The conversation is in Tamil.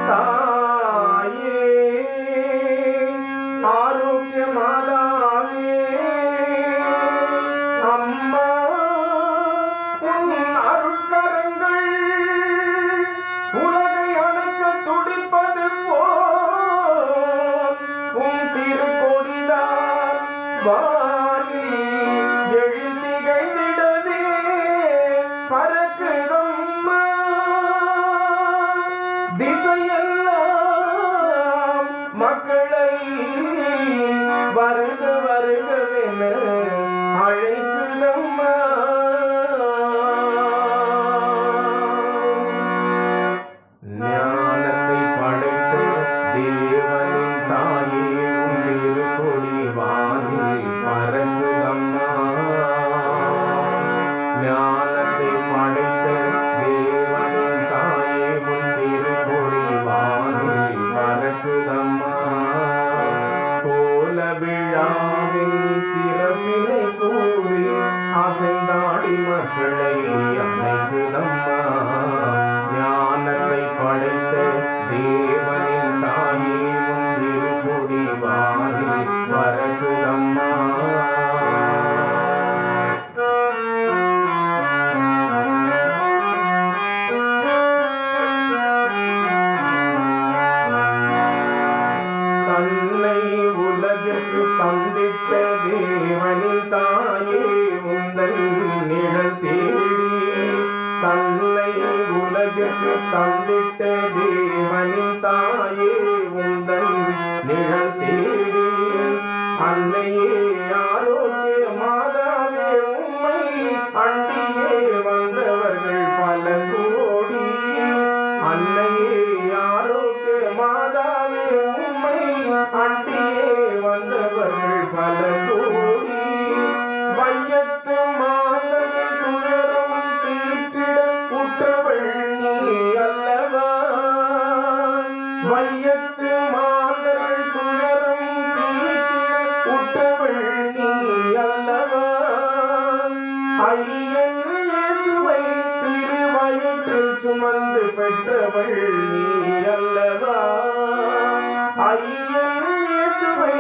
தாயே ஆரோக்கிய மாதாவே அம்மா உன் அருட்கரங்கள் உலகை அணைக்க துடிப்பது போல் உன் திருக்கொடிதான் வானில் எழுதிகைந்திடவே பறக்குதம்மா திசையெல்லாம் மக்களை வருக வருகவென அழைக்குதம்மா. ஞானத்தை படைத்த தேவனின் தாயே உன் திருக்கொடி வானில் பறக்குதம்மா. ஞானத்தை படைத்த தேவனின் தாயே உன் திருக்கொடி வானில் பறக்குதம்மா. கோல விழாவின் சிறப்பினை கூறி அசைந்தாடி மக்களை அணைக்குதம்மா. ஞானத்தை படைத்த தேவனின் தாயே உன் திருக்கொடி வானில் பறக்குதம்மா. தன்னை உலகிற்கு தந்திட்ட தேவனின் தாயே உந்தன் நிழல் தேடி. தன்னை உலகிற்கு தந்திட்ட தேவனின் தாயே உந்தன் நிழல் தேடி. அன்னையே ஆரோக்கிய மாதாவே உம்மை அண்டியே வந்தவர்கள் பல கோடி. அன்னையே ஆரோக்கிய மாதாவே உம்மை அண்டியே வந்தவர்கள் பல கோடி. வையத்து மாதங்கள் துயரம் தீர்த்திட உற்றவள் நீ அல்லவா. வையத்து மாதங்கள் துயரம் தீர்த்திட உற்றவள் நீ அல்லவா. ஐயன் இயேசுவை திருவயிற்றில் சுமந்து பெற்றவள் நீ அல்லவா. ஐயன் இயேசுவை